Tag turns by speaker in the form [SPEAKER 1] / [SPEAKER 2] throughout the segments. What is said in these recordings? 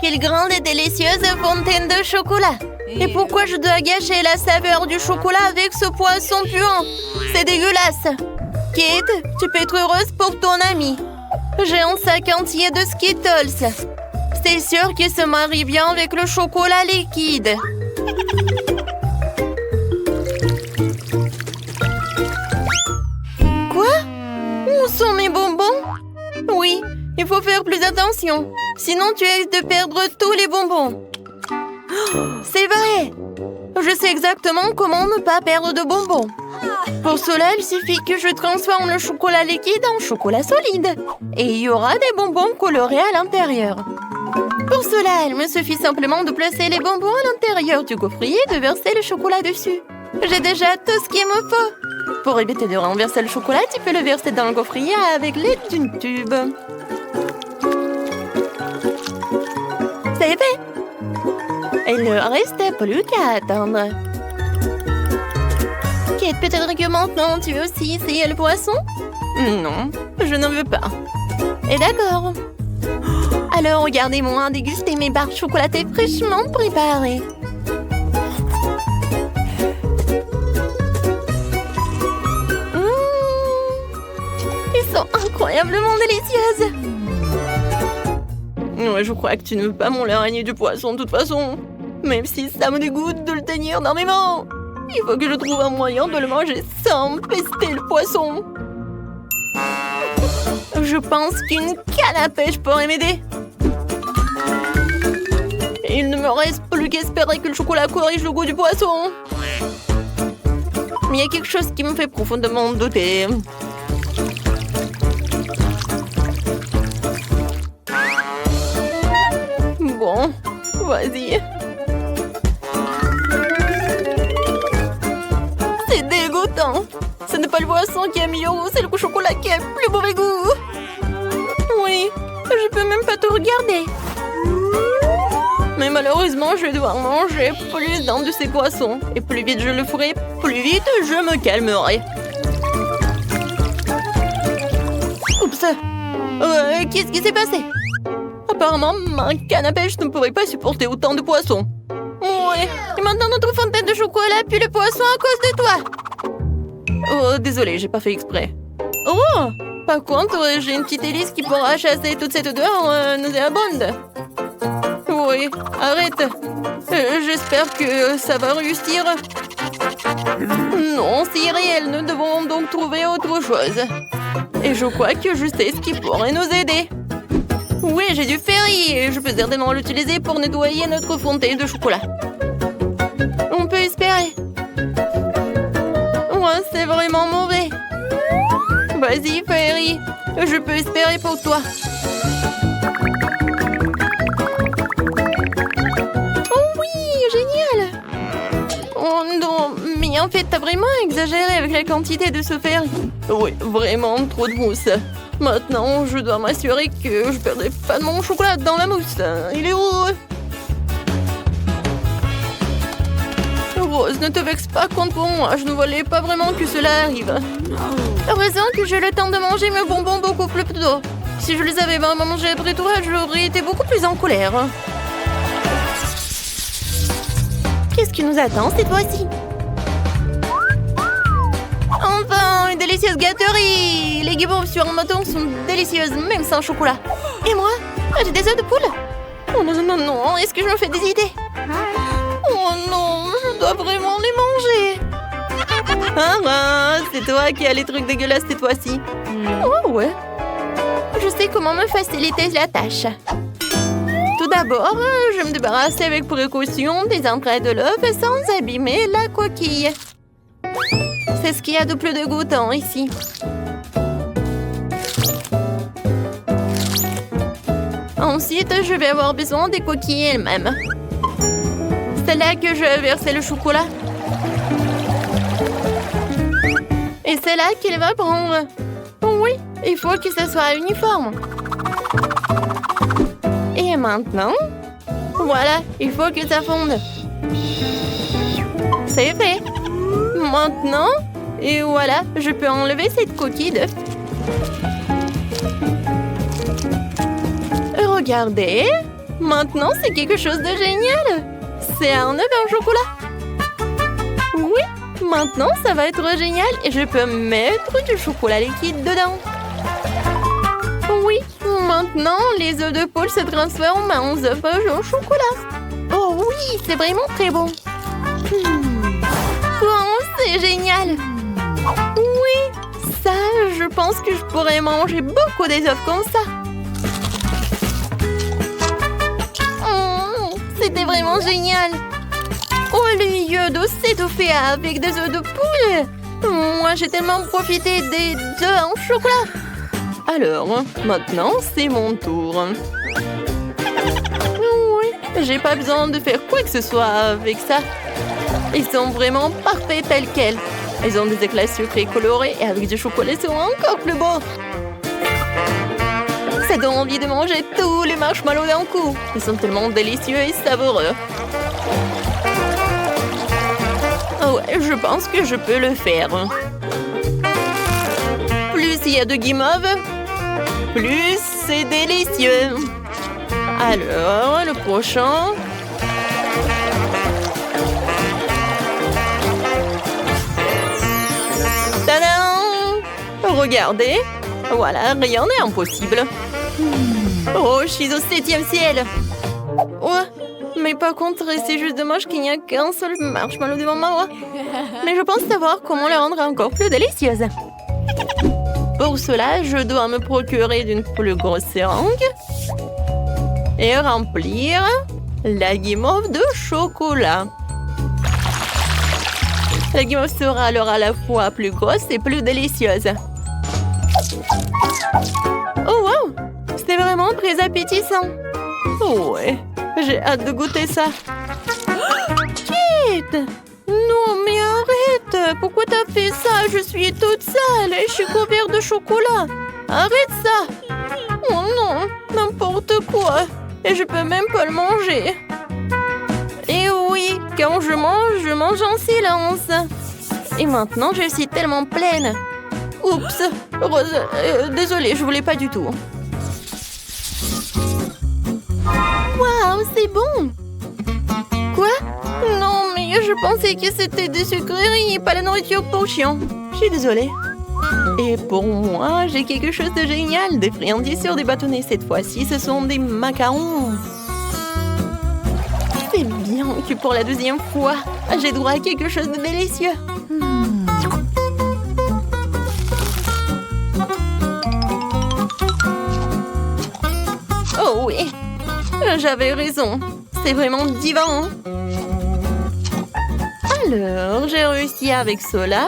[SPEAKER 1] Quelle grande et délicieuse fontaine de chocolat! Et pourquoi je dois gâcher la saveur du chocolat avec ce poisson puant? C'est dégueulasse! Kate, tu peux être heureuse pour ton ami. J'ai un sac entier de Skittles. C'est sûr qu'il se marie bien avec le chocolat liquide. Quoi? Où sont mes bonbons? Oui, il faut faire plus attention. Sinon, tu risques de perdre tous les bonbons. C'est vrai! Je sais exactement comment ne pas perdre de bonbons. Pour cela, il suffit que je transforme le chocolat liquide en chocolat solide. Et il y aura des bonbons colorés à l'intérieur. Pour cela, il me suffit simplement de placer les bonbons à l'intérieur du gaufrier et de verser le chocolat dessus. J'ai déjà tout ce qu'il me faut. Pour éviter de renverser le chocolat, tu peux le verser dans le gaufrier avec l'aide d'une tube. C'est fait! Il ne reste plus qu'à attendre. Kate, peut-être que maintenant tu veux aussi essayer le poisson? Non, je n'en veux pas. Et d'accord. Alors regardez-moi déguster mes barres chocolatées fraîchement préparées. Ils sont incroyablement délicieuses. Ouais, je crois que tu ne veux pas mon l'araignée du poisson de toute façon. Même si ça me dégoûte de le tenir dans mes mains. Il faut que je trouve un moyen de le manger sans pester le poisson. Je pense qu'une canne à pêche pourrait m'aider. Il ne me reste plus qu'espérer que le chocolat corrige le goût du poisson. Mais il y a quelque chose qui me fait profondément douter. Bon, vas-y. C'est dégoûtant. Ce n'est pas le poisson qui est meilleur goût, c'est le chocolat qui a plus mauvais goût. Oui, je peux même pas te regarder. Mais malheureusement, je vais devoir manger plus d'un de ces poissons. Et plus vite je le ferai, plus vite je me calmerai. Oups. Qu'est-ce qui s'est passé? Apparemment, ma canne à pêche ne pourrait pas supporter autant de poissons. Ouais, et maintenant notre fontaine de chocolat pue le poisson à cause de toi. Oh, désolé, j'ai pas fait exprès. Oh, par contre, j'ai une petite hélice qui pourra chasser toute cette odeur nauséabonde. Oui, arrête. J'espère que ça va réussir. Non, c'est réel, nous devons donc trouver autre chose. Et je crois que je sais ce qui pourrait nous aider. Oui, j'ai du ferry et je peux certainement l'utiliser pour nettoyer notre fontaine de chocolat. On peut espérer. Ouais, c'est vraiment mauvais. Vas-y, Ferry. Je peux espérer pour toi. Oh oui, génial. Oh non, mais en fait, t'as vraiment exagéré avec la quantité de ce Ferry. Oui, vraiment trop de mousse. Maintenant, je dois m'assurer que je ne perdrai pas de mon chocolat dans la mousse. Il est où? Rose, ne te vexe pas contre moi. Je ne voulais pas vraiment que cela arrive. Heureusement que j'ai le temps de manger mes bonbons beaucoup plus tôt. Si je les avais vraiment mangés après toi, j'aurais été beaucoup plus en colère. Qu'est-ce qui nous attend cette fois-ci? Enfin, une délicieuse gâterie! Les guimauves sur un bâton sont délicieuses, même sans chocolat. Et moi? J'ai des œufs de poule? Oh non, non, non, non, est-ce que je me fais des idées? Oh non, je dois vraiment les manger. Ah, c'est toi qui as les trucs dégueulasses cette fois-ci. Oh ouais. Je sais comment me faciliter la tâche. Tout d'abord, je vais me débarrasser avec précaution des entrailles de l'œuf sans abîmer la coquille. C'est ce qu'il y a de plus dégoûtant ici. Ensuite, je vais avoir besoin des coquilles elles-mêmes. C'est là que je vais verser le chocolat. Et c'est là qu'il va prendre. Oui, il faut que ce soit uniforme. Et maintenant, voilà, il faut que ça fonde. C'est fait. Maintenant, et voilà, je peux enlever cette coquille d'œuf. Regardez, Maintenant, c'est quelque chose de génial. C'est un œuf en chocolat. Oui, maintenant, ça va être génial et je peux mettre du chocolat liquide dedans. Oui, maintenant, les œufs de poule se transforment en œufs au chocolat. Oh oui, c'est vraiment très bon. Oh, c'est génial. Oui, ça, je pense que je pourrais manger beaucoup des œufs comme ça. C'était vraiment génial. Au lieu de s'étouffer avec des œufs de poule, moi j'ai tellement profité des œufs en chocolat. Alors, maintenant c'est mon tour. Oui, j'ai pas besoin de faire quoi que ce soit avec ça. Ils sont vraiment parfaits tels quels. Ils ont des éclats sucrés colorés et avec du chocolat ils sont encore plus beaux. Ça donne envie de manger tous les marshmallows d'un coup. Ils sont tellement délicieux et savoureux. Oh ouais, je pense que je peux le faire. Plus il y a de guimauve, plus c'est délicieux. Alors, le prochain. Tadam! Regardez. Voilà, rien n'est impossible. Oh, je suis au 7e ciel. Ouais, mais par contre, c'est juste dommage qu'il n'y a qu'un seul marshmallow devant moi. Mais je pense savoir comment le rendre encore plus délicieuse. Pour cela, je dois me procurer d'une plus grosse seringue et remplir la guimauve de chocolat. La guimauve sera alors à la fois plus grosse et plus délicieuse. Oh wow! C'est vraiment très appétissant. Oh ouais, j'ai hâte de goûter ça. Kate! Non mais arrête! Pourquoi t'as fait ça? Je suis toute sale et je suis couverte de chocolat. Arrête ça! Oh non, n'importe quoi. Et je peux même pas le manger. Et oui, quand je mange en silence. Et maintenant, je suis tellement pleine. Oups, Rose, désolée, je voulais pas du tout. Waouh, c'est bon! Quoi? Non, mais je pensais que c'était des sucreries et pas la nourriture pour chiens. Je suis désolée. Et pour moi, j'ai quelque chose de génial, des friandises sur des bâtonnets. Cette fois-ci, ce sont des macarons. C'est bien que pour la 2e fois, j'ai droit à quelque chose de délicieux. Oh oui, j'avais raison. C'est vraiment divin. Alors, j'ai réussi avec cela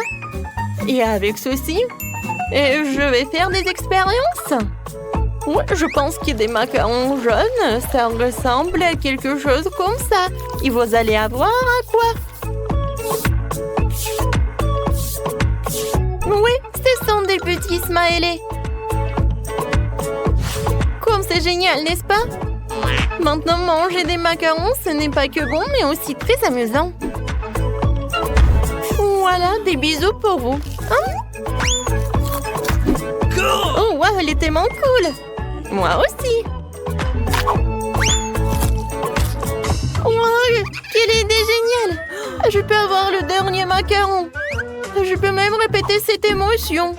[SPEAKER 1] et avec ceci. Et je vais faire des expériences. Ouais, je pense que des macarons jaunes, ça ressemble à quelque chose comme ça. Et vous allez avoir à quoi? Oui, ce sont des petits smileys. Comme c'est génial, n'est-ce pas? Maintenant, manger des macarons, ce n'est pas que bon, mais aussi très amusant. Voilà, des bisous pour vous. Hein? Oh, wow, elle est tellement cool. Moi aussi. Wow, quelle idée géniale. Je peux avoir le dernier macaron. Je peux même répéter cette émotion.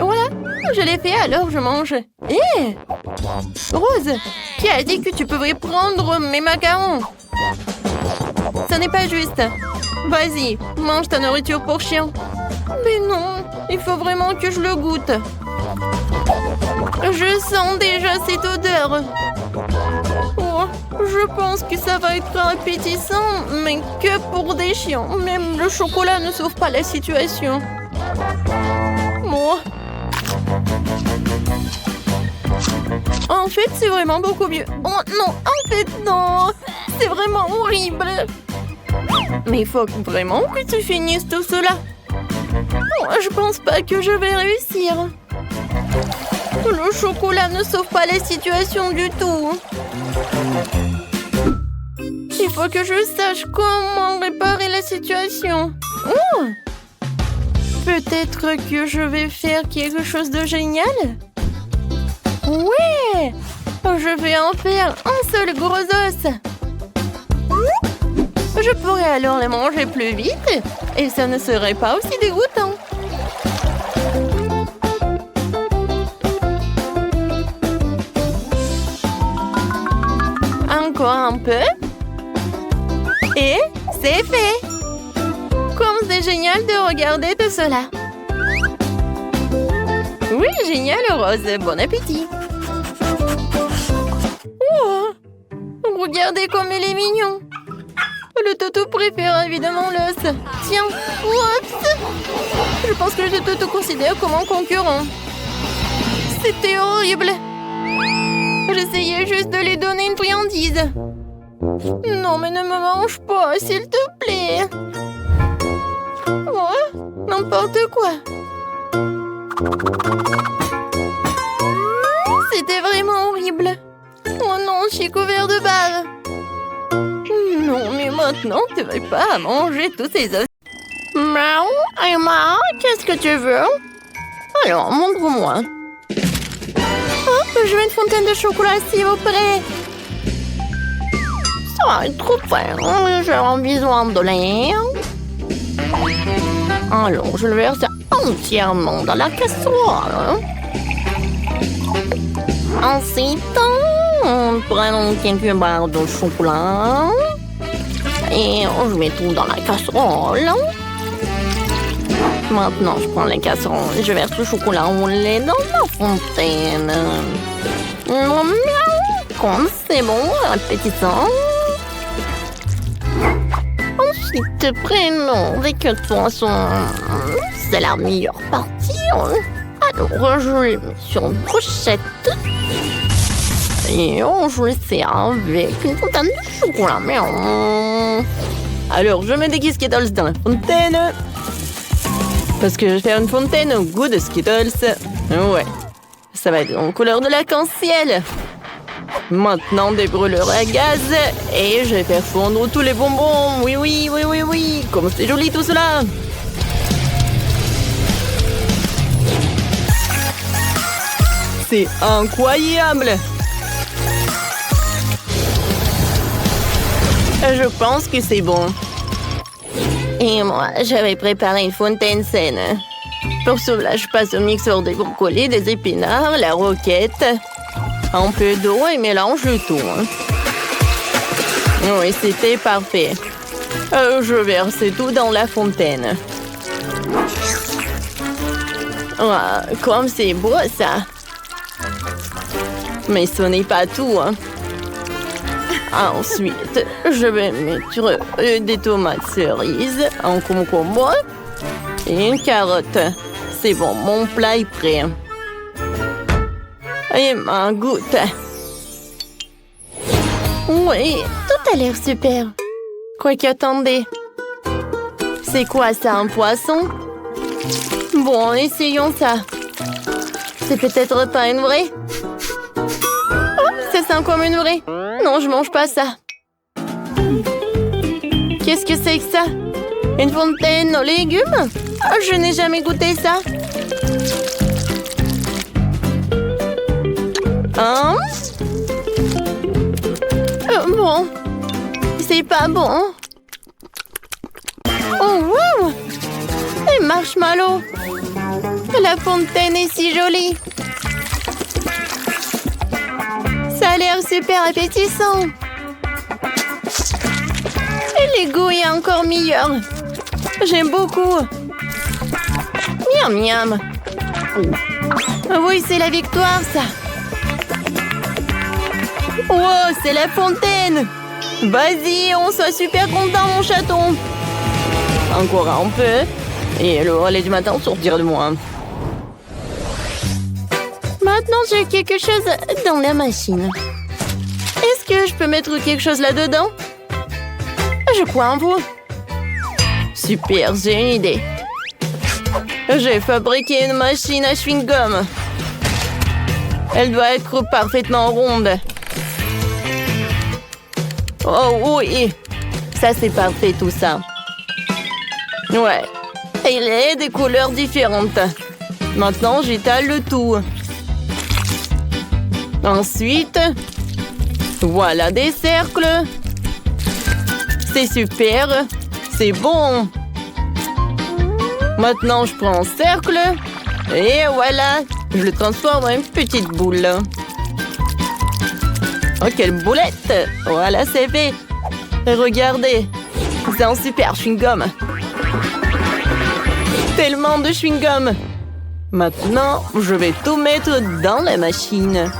[SPEAKER 1] Voilà, je l'ai fait, alors je mange. Hé! Rose, qui a dit que tu pouvais prendre mes macarons? Ce n'est pas juste. Vas-y, mange ta nourriture pour chien. Mais non, il faut vraiment que je le goûte. Je sens déjà cette odeur. Oh, je pense que ça va être appétissant, mais que pour des chiens. Même le chocolat ne sauve pas la situation. Moi. En fait, c'est vraiment beaucoup mieux. Oh non, en fait, non. C'est vraiment horrible. Mais il faut vraiment que tu finisses tout cela. Oh, je pense pas que je vais réussir. Le chocolat ne sauve pas la situation du tout. Il faut que je sache comment réparer la situation. Oh! Peut-être que je vais faire quelque chose de génial? Ouais! Je vais en faire un seul gros os. Je pourrais alors les manger plus vite et ça ne serait pas aussi dégoûtant. Encore un peu. Et c'est fait. Comme c'est génial de regarder tout cela. Oui, génial, Rose. Bon appétit. Oh, regardez comme il est mignon. Le toutou préfère évidemment l'os. Tiens, oups. Je pense que le toutou considère comme un concurrent. C'était horrible. J'essayais juste de lui donner une friandise. Non, mais ne me mange pas, s'il te plaît. Oh, n'importe quoi. C'était vraiment horrible. Oh non, je suis couvert de bave. Non, mais maintenant, tu ne vas pas manger tous ces os. Miaou, Emma, qu'est-ce que tu veux? Alors, montre-moi. Oh, je veux une fontaine de chocolat, s'il vous plaît. Ça va être trop frais. J'ai besoin de l'air. Alors, je le verse entièrement dans la casserole. Ensuite, prenons quelques barres de chocolat. Et je mets tout dans la casserole. Maintenant, je prends la casserole et je verse le chocolat au lait dans la fontaine. Comme c'est bon, appétissant. Ensuite, prenons des queues de poisson. C'est la meilleure partie. Alors, je les mets sur une brochette. Et je les sers avec une fontaine de chocolat. Alors, je mets des Skittles dans la fontaine. Parce que je vais faire une fontaine au goût de Skittles. Ouais, ça va être en couleur de l'arc-en-ciel. Maintenant, des brûleurs à gaz. Et je vais faire fondre tous les bonbons. Oui, oui, oui, oui, oui. Comme c'est joli tout cela. C'est incroyable. Je pense que c'est bon. Et moi, j'avais préparé une fontaine saine. Pour cela, je passe au mixeur des brocolis, des épinards, la roquette, un peu d'eau et mélange le tout. Oui, c'était parfait. Je verse tout dans la fontaine. Ah, comme c'est beau, ça. Mais ce n'est pas tout. Ensuite, je vais mettre des tomates cerises, un concombre et une carotte. C'est bon, mon plat est prêt. Et ma goûte. Oui, tout a l'air super. Quoique, attendez. C'est quoi ça, un poisson? Bon, essayons ça. C'est peut-être pas une vraie? Oh, ça sent comme une vraie. Non, je mange pas ça. Qu'est-ce que c'est que ça? Une fontaine aux légumes? Oh, je n'ai jamais goûté ça. Hein? Bon. C'est pas bon. Oh, wow! Des marshmallows. La fontaine est si jolie. Ça a l'air super appétissant. Et le goût est encore meilleur. J'aime beaucoup. Miam, miam. Oui, c'est la victoire, ça. Wow, c'est la fontaine. Vas-y, on soit super content, mon chaton. Encore un peu. Et le relais du matin sortir de moi. Maintenant, j'ai quelque chose dans la machine. Est-ce que je peux mettre quelque chose là-dedans? Je crois en vous. Super, j'ai une idée. J'ai fabriqué une machine à chewing-gum. Elle doit être parfaitement ronde. Oh oui, ça c'est parfait tout ça. Ouais, il est des couleurs différentes. Maintenant, j'étale le tout. Ensuite, voilà des cercles. C'est super. C'est bon. Maintenant, je prends un cercle. Et voilà. Je le transforme en une petite boule. Oh, quelle boulette! Voilà, c'est fait. Et regardez. C'est un super chewing-gum. Tellement de chewing-gum. Maintenant, je vais tout mettre dans la machine.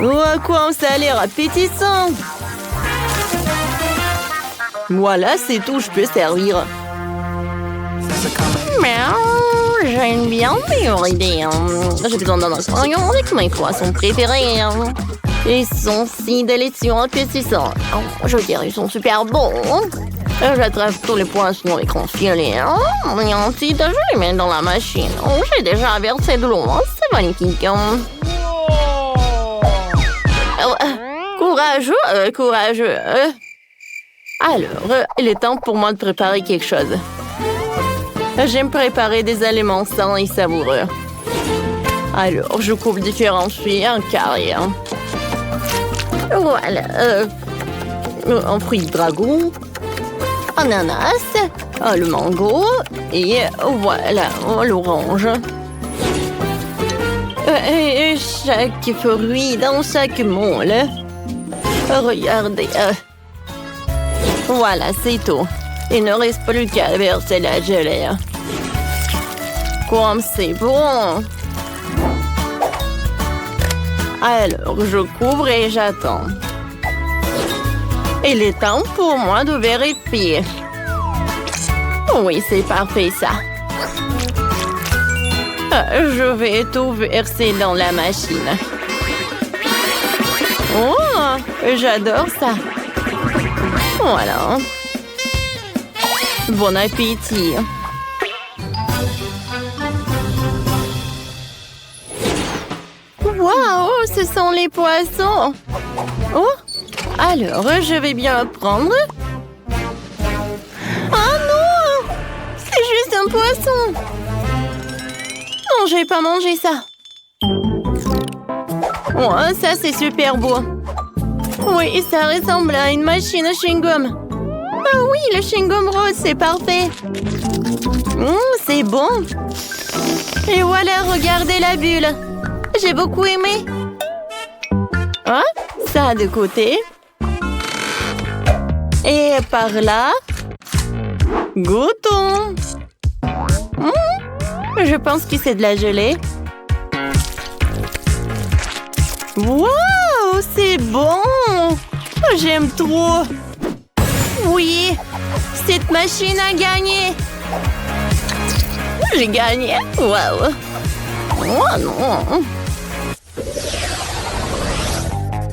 [SPEAKER 1] Oh, à quoi ça a l'air appétissant! Voilà, c'est tout, je peux servir. Miaou, j'aime bien meilleure idée. J'ai besoin d'un aquarium avec mes poissons préférés. Ils sont si délicieux, appétissants. Je dirais, ils sont super bons. J'attrape tous les poissons avec un filet. Et ensuite, je les mets dans la machine. J'ai déjà versé de l'eau. C'est magnifique. Courageux, courageux. Alors, il est temps pour moi de préparer quelque chose. J'aime préparer des aliments sains et savoureux. Alors, je coupe différents fruits en carré. Voilà. Un fruit de dragon, ananas, le mango et voilà, l'orange. Et chaque fruit dans chaque moule. Regardez. Voilà, c'est tout. Il ne reste plus qu'à verser la gelée. Comme c'est bon. Alors, je couvre et j'attends. Il est temps pour moi de vérifier. Oui, c'est parfait, ça. Je vais tout verser dans la machine. Oh, j'adore ça. Voilà. Bon appétit. Waouh, ce sont les poissons. Oh, alors je vais bien prendre. Oh non, c'est juste un poisson. Non, je vais pas manger ça. Oh, ça c'est super beau. Oui, ça ressemble à une machine à chewing-gum. Ah oui, le chewing-gum rose, c'est parfait. C'est bon. Et voilà, regardez la bulle. J'ai beaucoup aimé. Ah, ça de côté. Et par là. Goûtons. Je pense que c'est de la gelée. Wow, c'est bon. J'aime trop. Oui, cette machine a gagné. J'ai gagné. Wow. Oh non.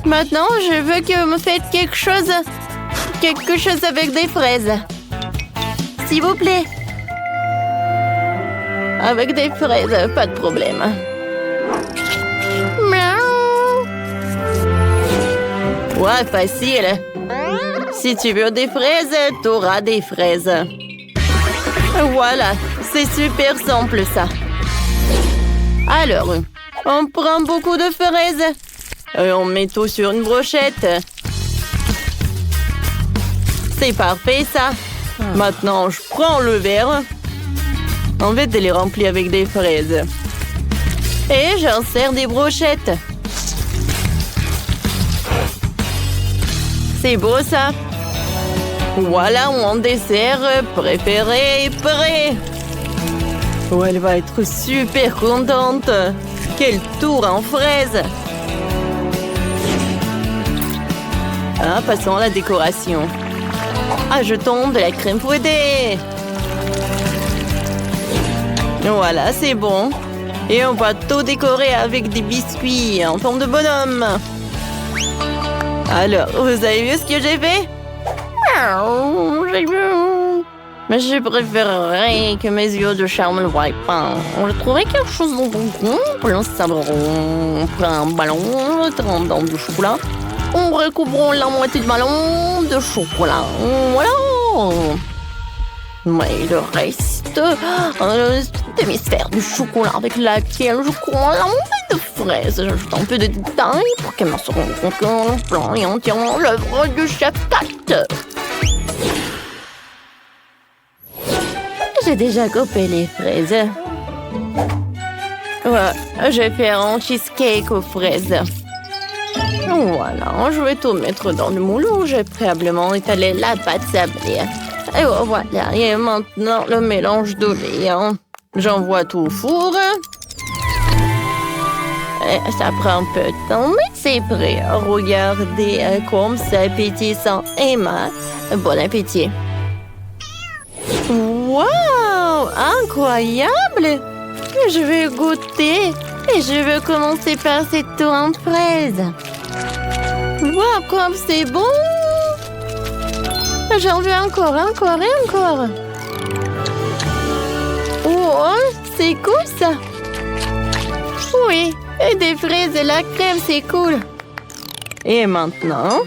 [SPEAKER 1] Maintenant, je veux que vous me faites quelque chose avec des fraises. S'il vous plaît. Avec des fraises, pas de problème. Miaou. Ouais, facile. Si tu veux des fraises, tu auras des fraises. Voilà, c'est super simple ça. Alors, on prend beaucoup de fraises et on met tout sur une brochette. C'est parfait ça. Maintenant, je prends le verre. En fait, elle est remplie avec des fraises. Et j'insère des brochettes. C'est beau ça. Voilà mon dessert préféré est prêt. Oh, elle va être super contente. Quel tour en fraises. Ah, passons à la décoration. Ajoutons de la crème fouettée. Voilà, c'est bon. Et on va tout décorer avec des biscuits en forme de bonhomme. Alors, vous avez vu ce que j'ai fait? J'ai vu. Mais je préférerais que mes yeux de charme ne le voient pas. Je trouverais quelque chose dans ton coin. Un sabron, on prend un ballon, on le trempe dans du chocolat. On recouvre la moitié du ballon de chocolat. Voilà. Mais le reste, demi-sphère de chocolat avec laquelle je coins la montée de fraises. J'ajoute un peu de détails pour qu'elle me se rende compte que mon plan est entièrement l'œuvre du chef Cat. J'ai déjà coupé les fraises. Ouais, je vais faire un cheesecake aux fraises. Voilà, je vais tout mettre dans le moule où j'ai préalablement étalé la pâte sablée. Et voilà, et maintenant le mélange de lait. J'envoie tout au four. Et ça prend un peu de temps, mais c'est prêt. Regardez comme c'est appétissant. Emma, bon appétit. Wow, incroyable! Je vais goûter et je vais commencer par cette tourte fraise. Wow, comme c'est bon! J'en veux encore. Oh, c'est cool ça! Oui, et des fraises et la crème, c'est cool. Et maintenant,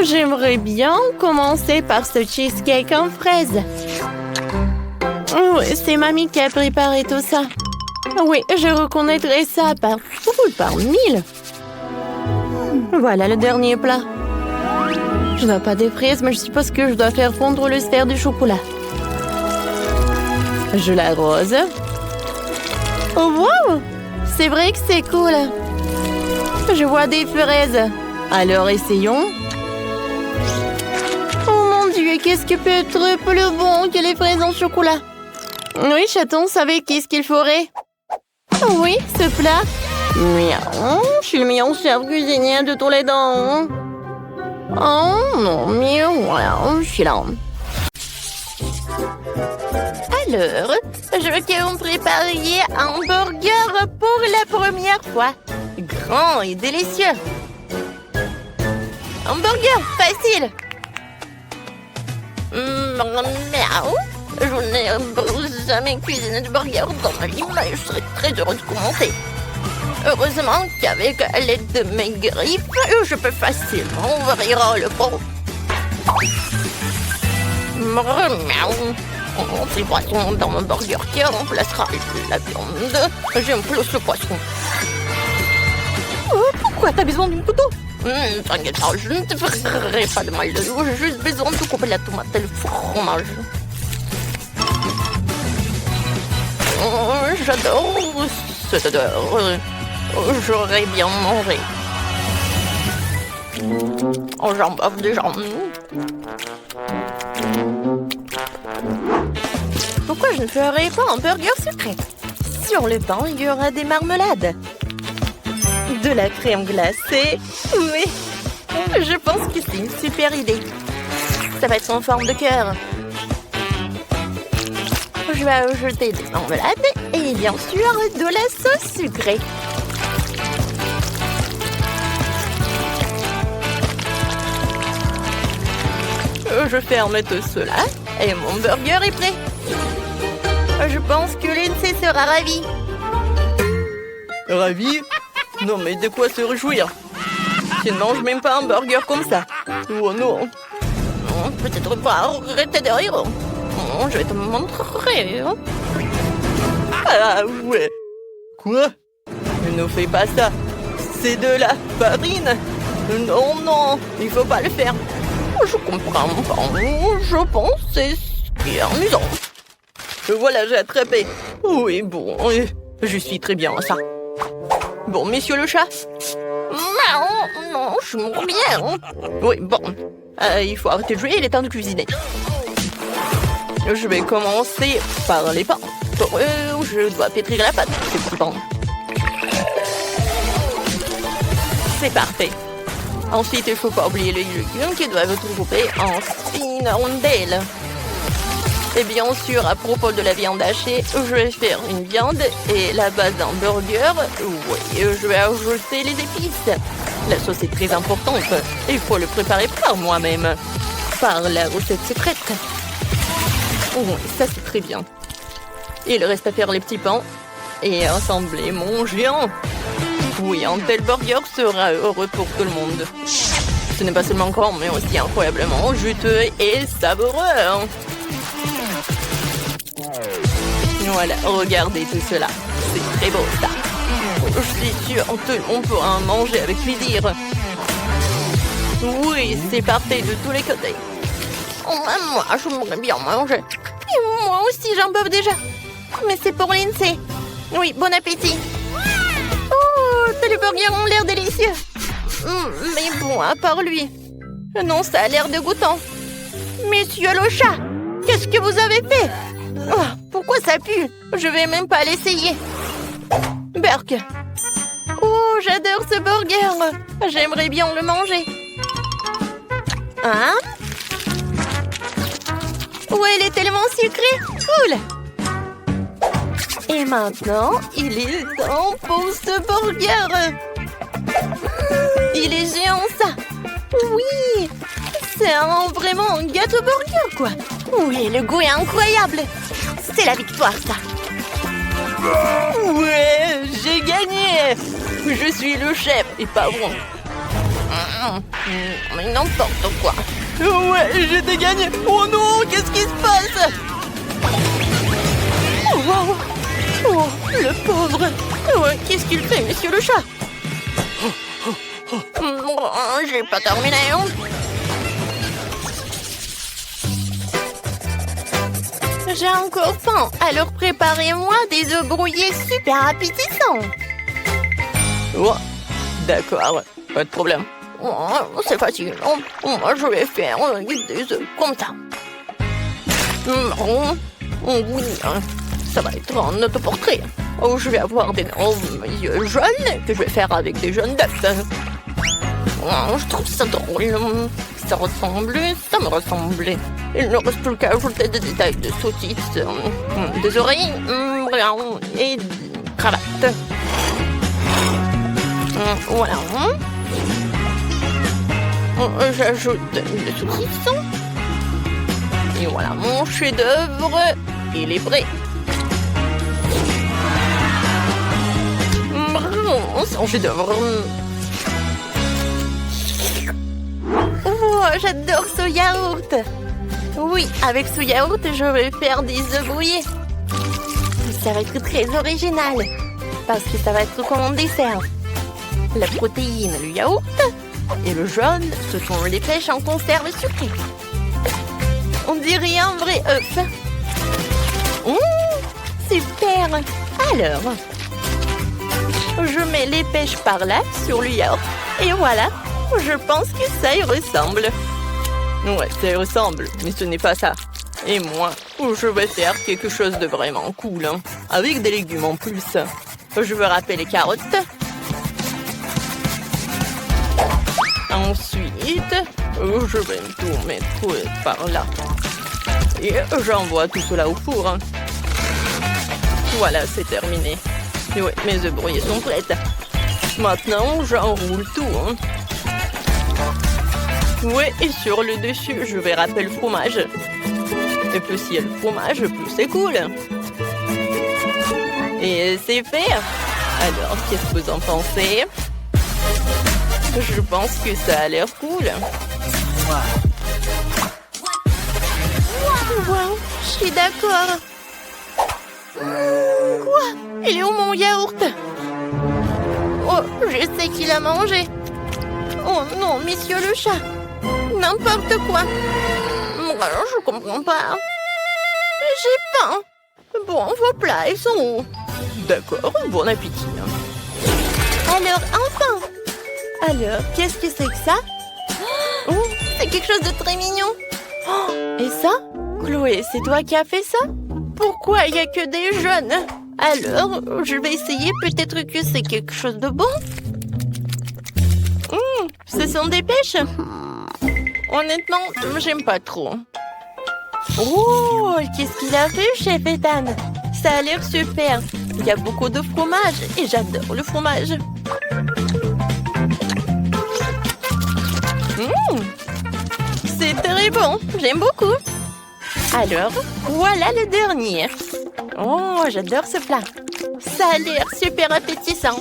[SPEAKER 1] j'aimerais bien commencer par ce cheesecake en fraises. Oui, c'est mamie qui a préparé tout ça. Oui, je reconnaîtrai ça par 1000. Voilà le dernier plat. Je n'ai pas des fraises, mais je suppose que je dois faire fondre le sphère du chocolat. Je l'arrose. Oh, wow! C'est vrai que c'est cool. Je vois des fraises. Alors, essayons. Oh mon Dieu, qu'est-ce qui peut être plus bon que les fraises en chocolat? Oui, chaton, savez qu'est-ce qu'il ferait? Oui, ce plat. Miaou, je suis le meilleur chef cuisinier de tous les temps. Oh non, miaou, voilà, je suis là. Alors, je veux que vous me prépariez un burger pour la première fois. Grand et délicieux. Un burger facile. Miaou. Je n'ai jamais cuisiné de burger dans ma vie, mais je serais très heureuse de commencer. Heureusement qu'avec l'aide de mes griffes, je peux facilement ouvrir le pot. On monte les poissons dans mon burger qui remplacera la viande. J'aime plus le poisson. Pourquoi t'as besoin d'un couteau? T'inquiète pas, je ne te ferai pas de mal. J'ai juste besoin de couper la tomate et le fromage. J'adore cette odeur. J'aurais bien mangé. Oh, j'en bave déjà. Pourquoi je ne ferais pas un burger sucré? Sur le pain, il y aura des marmelades. De la crème glacée. Oui, je pense que c'est une super idée. Ça va être en forme de cœur. Je vais ajouter des marmelades et bien sûr de la sauce sucrée. Je ferme tout cela et mon burger est prêt. Je pense que Lindsay sera ravie.
[SPEAKER 2] Ravie? Non mais de quoi se réjouir? Tu ne manges même pas un burger comme ça. Oh non.
[SPEAKER 1] Non, peut-être pas arrêter de rire. Je vais te montrer.
[SPEAKER 2] Ah ouais. Quoi? Ne fais pas ça. C'est de la farine. Non, non, il faut pas le faire.
[SPEAKER 1] Je comprends pas. Je pense que c'est ce qui est amusant.
[SPEAKER 2] Voilà, j'ai attrapé. Oui, bon, je suis très bien à ça. Bon, monsieur le chat?
[SPEAKER 1] Non, je mourrais bien.
[SPEAKER 2] Oui, bon. Il faut arrêter de jouer, il est temps de cuisiner. Je vais commencer par les pains. Je dois pétrir la pâte, ces petits pains. C'est parfait. Ensuite, il ne faut pas oublier les légumes qui doivent être coupés en fines rondelles. Et bien sûr, à propos de la viande hachée, je vais faire une viande et la base d'un burger. Oui, je vais ajouter les épices. La sauce est très importante. Il faut le préparer par moi-même. Par la recette secrète. Oui, ça c'est très bien. Il reste à faire les petits pains et assembler mon géant. Oui, un tel burger sera heureux pour tout le monde. Ce n'est pas seulement grand, mais aussi incroyablement juteux et savoureux. Voilà, regardez tout cela. C'est très beau, ça. Je suis sûre, tout le monde pourra en manger avec plaisir. Oui, c'est parfait de tous les côtés.
[SPEAKER 1] Oh, moi, j'aimerais bien manger. Et moi aussi, j'en bouffe déjà. Mais c'est pour Lindsay. Oui, bon appétit. Oh, tous les burgers ont l'air délicieux. Mais bon, à part lui. Non, ça a l'air dégoûtant. Monsieur le chat, qu'est-ce que vous avez fait? Oh, pourquoi ça pue? Je vais même pas l'essayer. Burk. Oh, j'adore ce burger. J'aimerais bien le manger. Hein? Ouais, il est tellement sucré. Cool. Et maintenant, il est temps pour ce burger. Il est géant, ça. Oui. C'est vraiment un gâteau burger, quoi. Oui, le goût est incroyable. C'est la victoire, ça.
[SPEAKER 2] Ouais, j'ai gagné. Je suis le chef et pas bon.
[SPEAKER 1] Mais n'importe quoi.
[SPEAKER 2] Ouais, j'ai gagné. Oh non, qu'est-ce qui se passe?
[SPEAKER 1] Oh, wow. Oh, le pauvre. Ouais, qu'est-ce qu'il fait, monsieur le chat? J'ai pas terminé. J'ai encore faim, alors préparez-moi des œufs brouillés super appétissants.
[SPEAKER 2] Oh, d'accord, pas de problème.
[SPEAKER 1] Oh, c'est facile. Moi, je vais faire des œufs comme ça. Oui, ça va être un autoportrait. Oh, je vais avoir d'énormes yeux jaunes que je vais faire avec des jaunes d'œufs. Oh, je trouve ça drôle. Ça me ressemble. Il ne reste plus qu'à ajouter des détails de saucisses, des oreilles et de cravates. Voilà. J'ajoute des saucisses. Et voilà, mon chef-d'œuvre, il est prêt. C'est un chef-d'œuvre. Oh, j'adore ce yaourt. Oui, avec ce yaourt, je vais faire des œufs brouillés. Ça va être très original, parce que ça va être comme un dessert. La protéine, le yaourt, et le jaune, ce sont les pêches en conserve sucrée. On dirait un vrai œuf. Super. Alors, je mets les pêches par là, sur le yaourt, et voilà. Je pense que ça y ressemble. Ouais, ça y ressemble, mais ce n'est pas ça. Et moi, je vais faire quelque chose de vraiment cool, hein, avec des légumes en plus. Je vais râper les carottes. Ensuite, je vais tout mettre par là. Et j'envoie tout cela au four. Hein. Voilà, c'est terminé. Et ouais, mes œufs brouillés sont prêts. Maintenant, j'enroule tout. Hein. Ouais, et sur le dessus, je vais râper le fromage. Et plus il y a le fromage, plus c'est cool. Et c'est fait. Alors, qu'est-ce que vous en pensez? Je pense que ça a l'air cool. Wow, je suis d'accord. Quoi? Il est où mon yaourt? Oh, je sais qu'il a mangé. Oh non, monsieur le chat. N'importe quoi. Je comprends pas. J'ai faim. Bon, vos plats, ils sont où? D'accord, bon appétit. Alors, enfin. Alors, qu'est-ce que c'est que ça? Oh, c'est quelque chose de très mignon. Oh, et ça? Chloé, c'est toi qui as fait ça? Pourquoi il n'y a que des jeunes? Alors, je vais essayer, peut-être que c'est quelque chose de bon. Ce sont des pêches. Honnêtement, j'aime pas trop. Oh, qu'est-ce qu'il a fait, chef Ethan? Ça a l'air super. Il y a beaucoup de fromage et j'adore le fromage. C'est très bon, j'aime beaucoup. Alors, voilà le dernier. Oh, j'adore ce plat. Ça a l'air super appétissant.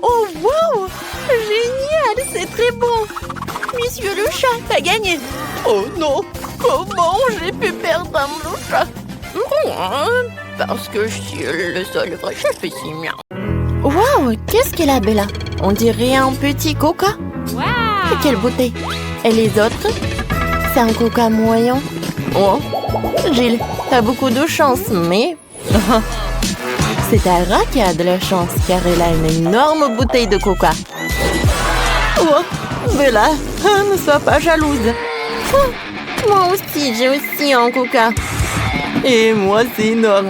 [SPEAKER 1] Oh, wow! Génial, c'est très bon. Monsieur le chat, t'as gagné. Oh non, comment j'ai pu perdre mon chat?
[SPEAKER 2] Parce que je suis le seul vrai chef ici, miaou.
[SPEAKER 1] Wow, qu'est-ce qu'elle a, Bella? On dirait un petit coca. Wow! Quelle beauté! Et les autres? C'est un coca moyen. Oh, Jill, t'as beaucoup de chance, mais... C'est Tara qui a de la chance, car elle a une énorme bouteille de coca. Oh, Bella, ne sois pas jalouse. Oh, moi aussi, j'ai aussi un coca. Et moi, c'est énorme.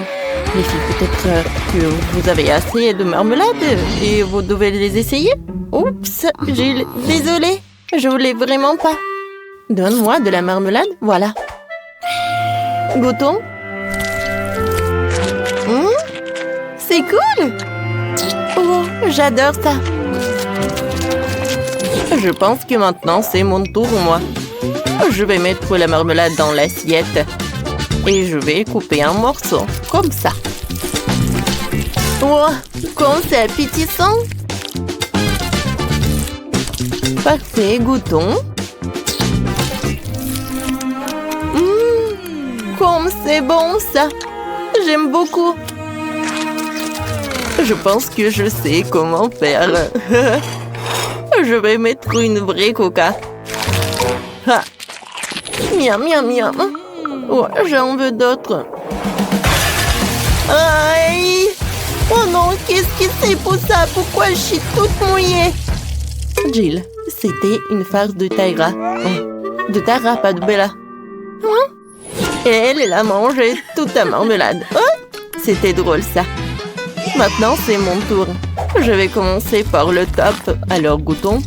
[SPEAKER 1] Les filles, peut-être que vous avez assez de marmelade et vous devez les essayer. Oups, Jill, désolée, je voulais vraiment pas. Donne-moi de la marmelade, voilà. Goûtons. C'est cool. Oh, j'adore ça. Je pense que maintenant, c'est mon tour, moi. Je vais mettre la marmelade dans l'assiette. Et je vais couper un morceau, comme ça. Oh, comme c'est appétissant. Parfait, goûtons. Comme c'est bon, ça. J'aime beaucoup. Je pense que je sais comment faire. Je vais mettre une vraie coca. Ah. Miam, miam, miam. Oh, j'en veux d'autres. Aïe! Oh non, qu'est-ce que c'est pour ça? Pourquoi je suis toute mouillée? Jill, c'était une farce de Tyra. Oh, de Tara, pas de Bella. Hein? Et elle a mangé toute la marmelade. Oh, c'était drôle, ça. Maintenant, c'est mon tour. Je vais commencer par le top. Alors, goûtons.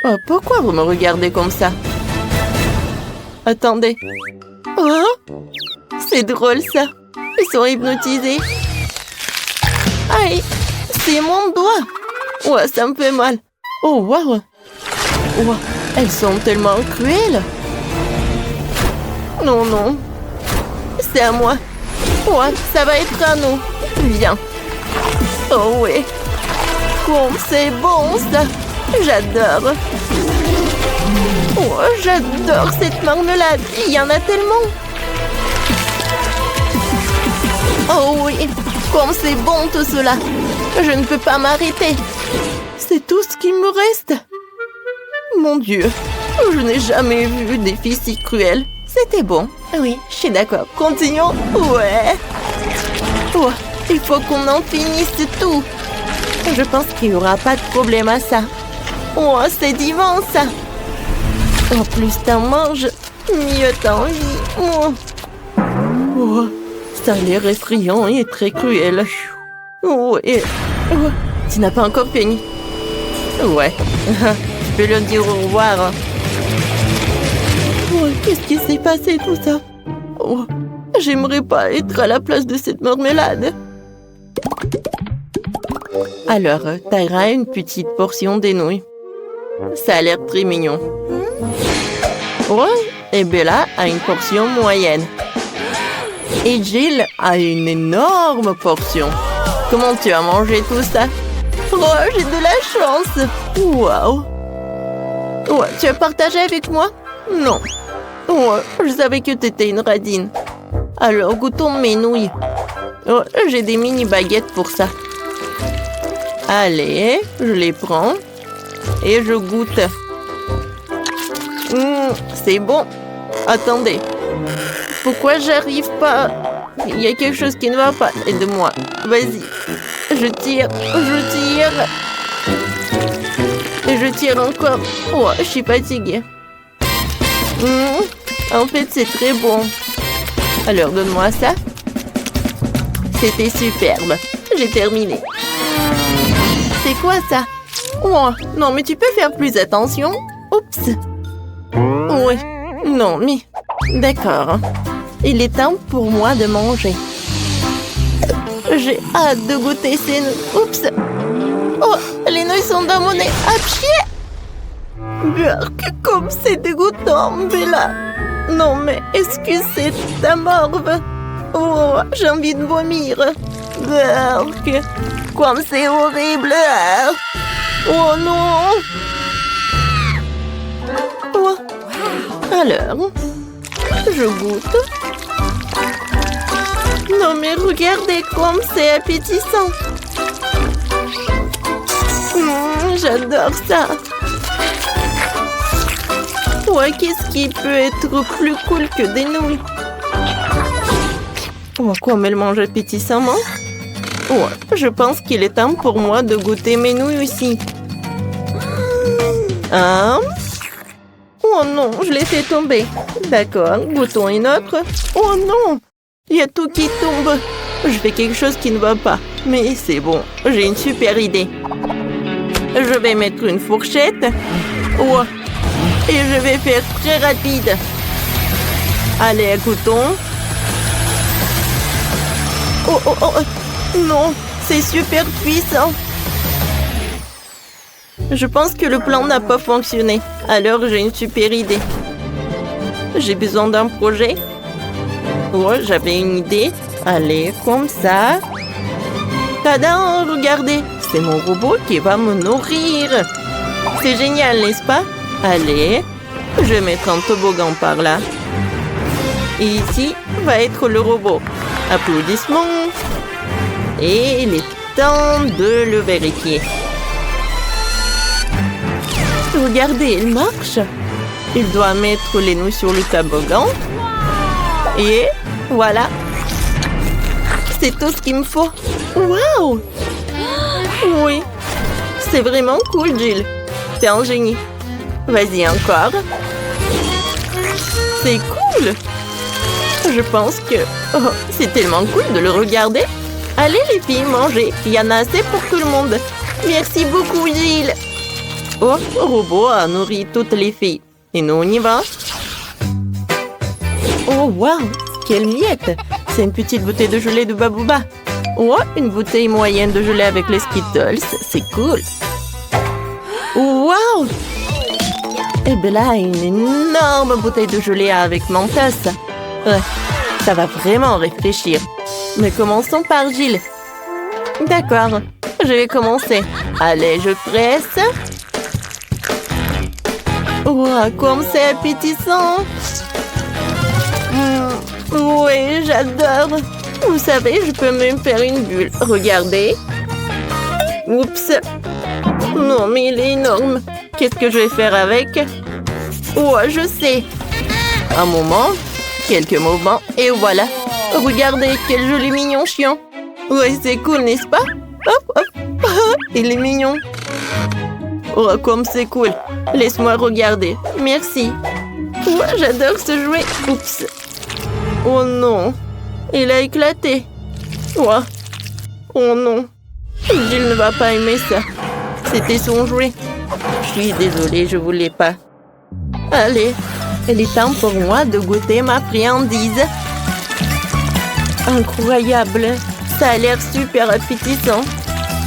[SPEAKER 1] Oh, pourquoi vous me regardez comme ça? Attendez. Oh, c'est drôle, ça. Ils sont hypnotisés. Aïe, c'est mon doigt. Ouais, ça me fait mal. Oh, waouh. Wow, elles sont tellement cruelles. Non, non. C'est à moi. Ouais, ça va être à nous. Viens. Oh oui. Comme c'est bon, ça. J'adore. Oh, j'adore cette marmelade. Il y en a tellement. Oh oui. Comme c'est bon tout cela. Je ne peux pas m'arrêter. C'est tout ce qui me reste. Mon Dieu. Je n'ai jamais vu des filles si cruelles. C'était bon. Oui, je suis d'accord. Continuons. Ouais. Oh, il faut qu'on en finisse tout. Je pense qu'il n'y aura pas de problème à ça. Oh, c'est divin, ça. En plus t'en manges, mieux t'en vis. Oh. Oh, ça a l'air effrayant et très cruel. Oh, et... oh, tu n'as pas encore fini. Ouais. Je peux leur dire au revoir. Oh, qu'est-ce qui s'est passé tout ça? Oh, j'aimerais pas être à la place de cette marmelade. Alors, Tyra a une petite portion des nouilles. Ça a l'air très mignon. Ouais, et Bella a une portion moyenne. Et Jill a une énorme portion. Comment tu as mangé tout ça? Oh, j'ai de la chance. Waouh. Ouais, tu as partagé avec moi? Non. Ouais, je savais que tu étais une radine. Alors, goûtons mes nouilles. Oh, j'ai des mini baguettes pour ça. Allez, je les prends. Et je goûte. C'est bon. Attendez. Pourquoi j'arrive pas? Il y a quelque chose qui ne va pas. Aide-moi. Vas-y. Je tire. Je tire. Et je tire encore. Oh, je suis fatiguée. En fait, c'est très bon. Alors, donne-moi ça. C'était superbe. J'ai terminé. C'est quoi ça? Oh, non, mais tu peux faire plus attention. Oups. Oui. Non, mais... D'accord. Il est temps pour moi de manger. J'ai hâte de goûter ces nouilles. Oups. Oh, les nouilles sont dans mon nez. Apchier. Comme c'est dégoûtant, Bella. Non, mais est-ce que c'est ta morve? Oh, j'ai envie de vomir. Comme c'est horrible. Oh non. Oh. Alors, je goûte. Non mais regardez comme c'est appétissant. J'adore ça. Ouais, qu'est-ce qui peut être plus cool que des nouilles? Oh, comme elle mange appétissamment. Ouais, je pense qu'il est temps pour moi de goûter mes nouilles aussi. Oh non, je l'ai fait tomber. D'accord, goûtons une autre. Oh non, il y a tout qui tombe. Je fais quelque chose qui ne va pas. Mais c'est bon, j'ai une super idée. Je vais mettre une fourchette. Ouais. Et je vais faire très rapide. Allez, goûtons. Oh. Non, c'est super puissant. Je pense que le plan n'a pas fonctionné. Alors j'ai une super idée. J'ai besoin d'un projet. Oh, j'avais une idée. Allez, comme ça. Tada, regardez. C'est mon robot qui va me nourrir. C'est génial, n'est-ce pas? Allez, je vais mettre un toboggan par là. Et ici va être le robot. Applaudissements. Et il est temps de le vérifier. Regardez, il marche. Il doit mettre les nouilles sur le toboggan. Et voilà. C'est tout ce qu'il me faut. Waouh! Oui. C'est vraiment cool, Jill. T'es un génie. Vas-y, encore. C'est cool. Je pense que... Oh, c'est tellement cool de le regarder. Allez, les filles, mangez. Il y en a assez pour tout le monde. Merci beaucoup, Jill. Oh, le robot a nourri toutes les filles. Et nous, on y va. Oh, waouh. Quelle miette. C'est une petite bouteille de gelée de Babouba. Oh, une bouteille moyenne de gelée avec les Skittles. C'est cool. Waouh. Et bien là, une énorme bouteille de gelée avec Mentos. Ça va vraiment réfléchir. Mais commençons par Jill. D'accord, je vais commencer. Allez, je presse. Wow, comme c'est appétissant. Oui, j'adore. Vous savez, je peux même faire une bulle. Regardez. Oups. Non, mais il est énorme. Qu'est-ce que je vais faire avec? Ouais, je sais. Un moment. Quelques moments. Et voilà. Regardez, quel joli mignon chien. Ouais, c'est cool, n'est-ce pas? Hop, hop. Il est mignon. Oh, comme c'est cool. Laisse-moi regarder. Merci. Ouais, j'adore ce jouet. Oups. Oh non. Il a éclaté. Ouais. Oh non. Jill ne va pas aimer ça. C'était son jouet. Je suis désolée, je voulais pas. Allez, il est temps pour moi de goûter ma friandise. Incroyable. Ça a l'air super appétissant.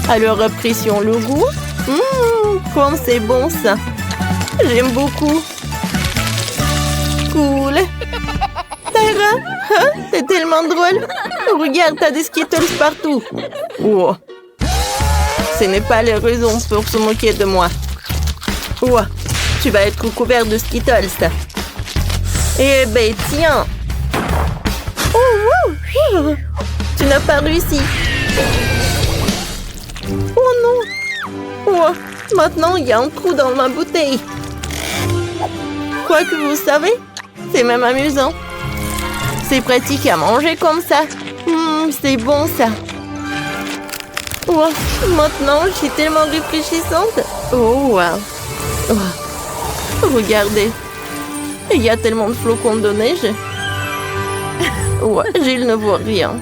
[SPEAKER 1] Alors apprécions le goût. Comme c'est bon ça. J'aime beaucoup. Cool. Tara, hein? C'est tellement drôle. Regarde, t'as des Skittles partout. Wow. Ce n'est pas la raison pour se moquer de moi. Wow. Tu vas être couvert de Skittles. Eh ben, tiens. Oh, tu n'as pas réussi. Oh non. Oh, maintenant, il y a un trou dans ma bouteille. Quoi que vous savez, c'est même amusant. C'est pratique à manger comme ça. C'est bon, ça. Oh, maintenant, je suis tellement réfléchissante. Oh, wow. Oh, regardez. Il y a tellement de flocons de neige. Ouais, Jill ne voit rien.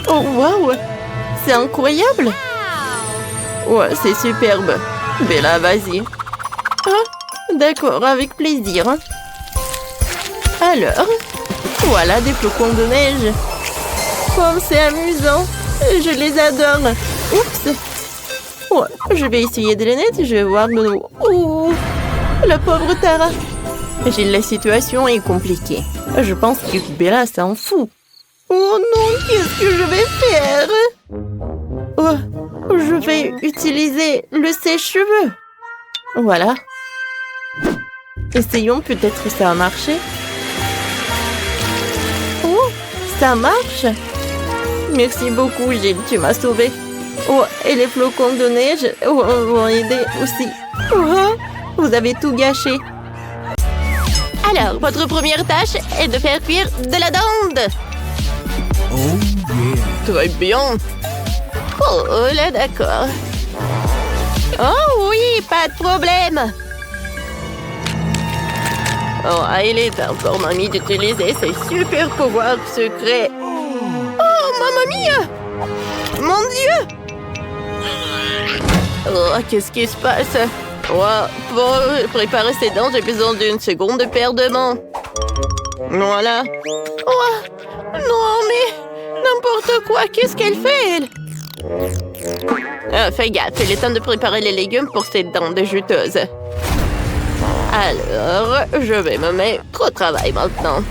[SPEAKER 1] Oh, wow. C'est incroyable. Ouais, c'est superbe. Bella, vas-y. Ah, d'accord, avec plaisir. Alors, voilà des flocons de neige. Comme c'est amusant. Je les adore. Oups. Ouais, je vais essayer de les nettoyer. Je vais voir de nouveau. Ouh, la pauvre Tara. La situation est compliquée. Je pense que Bella s'en fout. Oh non, qu'est-ce que je vais faire? Oh, je vais utiliser le sèche-cheveux. Voilà. Essayons, peut-être que ça a marché. Oh, Ça marche? Merci beaucoup, Gilles, tu m'as sauvée. Oh, et les flocons de neige vont aider aussi. Oh, vous avez tout gâché.
[SPEAKER 2] Alors, votre première tâche est de faire cuire de la dinde.
[SPEAKER 3] Oh yeah.
[SPEAKER 2] Très bien. Cool, d'accord. Oh oui, pas de problème. Oh, il est temps pour mamie d'utiliser ses super pouvoirs secrets. Oh, mamma mia! Mon Dieu! Oh, qu'est-ce qui se passe? Oh, pour préparer ces dents, j'ai besoin d'une seconde paire de mains. Voilà. Oh, non, mais n'importe quoi. Qu'est-ce qu'elle fait, elle? Fais gaffe, il est temps de préparer les légumes pour ces dents de juteuse. Alors, je vais me mettre au travail maintenant.